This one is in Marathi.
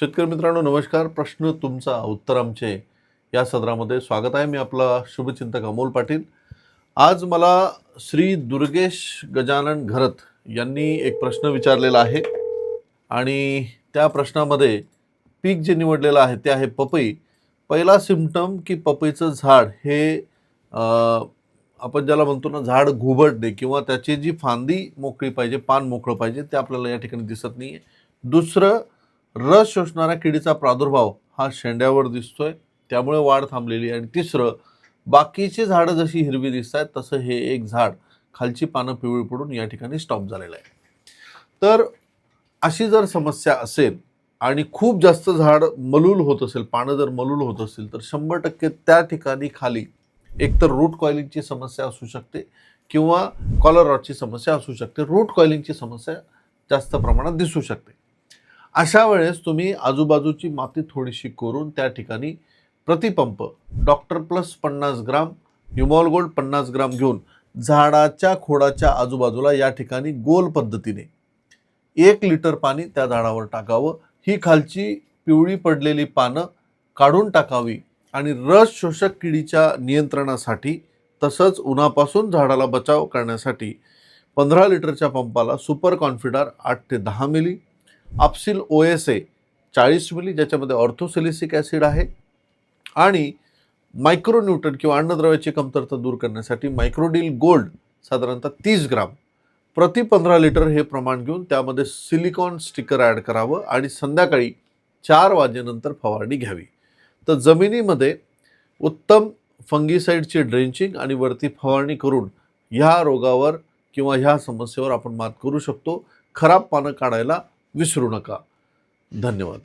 शेतकरी मित्रांनो नमस्कार. प्रश्न तुमचा उत्तर आमचे या सदरामध्ये स्वागत आहे. मी आपला शुभचिंतक अमोल पाटील. आज मला श्री दुर्गेश गजानन घरत यांनी एक प्रश्न विचारलेला आहे आणि त्या प्रश्नामध्ये पीक जे निवडलेलं आहे ते आहे पपई. पहिला सिम्पटम की पपईचं झाड हे आपण ज्याला म्हणतो ना झाड घुबडणे किंवा त्याची जी फांदी मोकळी पाहिजे, पान मोकळं पाहिजे, ते आपल्याला या ठिकाणी दिसत नाहीये. दुसरं, रस शोषणाऱ्या किडीचा प्रादुर्भाव हा शेंड्यावर दिसतोय, त्यामुळे वाढ थांबलेली. आणि तिसरं, बाकीची झाडं जशी हिरवी दिसत आहेत तसं हे एक झाड खालची पानं पिवळी पडून या ठिकाणी स्टॉप झालेलं आहे. तर अशी जर समस्या असेल आणि खूप जास्त झाड मलूल होत असेल, पानं जर मलूल होत असेल, तर 100% त्या ठिकाणी खाली एकतर रूट कॉइलिंगची समस्या असू शकते किंवा कॉलर रॉटची समस्या असू शकते. रूट कॉइलिंगची समस्या जास्त प्रमाणात दिसू शकते. अशा वेळेस तुम्ही आजूबाजूची माती थोडीशी करून त्या ठिकाणी प्रतिपंप डॉक्टर प्लस 50 ग्राम, ह्युमॉल गोल्ड 50 ग्राम घेऊन झाडाच्या खोडाच्या आजूबाजूला या ठिकाणी गोल पद्धतीने 1 लिटर पाणी त्या झाडावर टाकावं. ही खालची पिवळी पडलेली पानं काढून टाकावी आणि रस शोषक किडीच्या नियंत्रणासाठी तसंच उन्हापासून झाडाला बचाव करण्यासाठी 15 लिटरच्या पंपाला सुपर कॉन्फिडर 8 ते 10 मिली, अपसिल OSA 40 मिली ज्याच्यामध्ये ऑर्थोसिलिसिक ॲसिड आहे, आणि मायक्रोन्यूट्रन किंवा अन्नद्रव्याची कमतरता दूर करण्यासाठी मायक्रोडील गोल्ड साधारणतः 30 ग्राम प्रति 15 लिटर हे प्रमाण घेऊन त्यामध्ये सिलिकॉन स्टिकर ॲड करावं आणि संध्याकाळी 4 वाजेनंतर फवारणी घ्यावी. तर जमिनीमध्ये उत्तम फंगीसाईडची ड्रेंचिंग आणि वरती फवारणी करून ह्या रोगावर किंवा ह्या समस्येवर आपण मात करू शकतो. खराब पानं काढायला विसरू नका. धन्यवाद.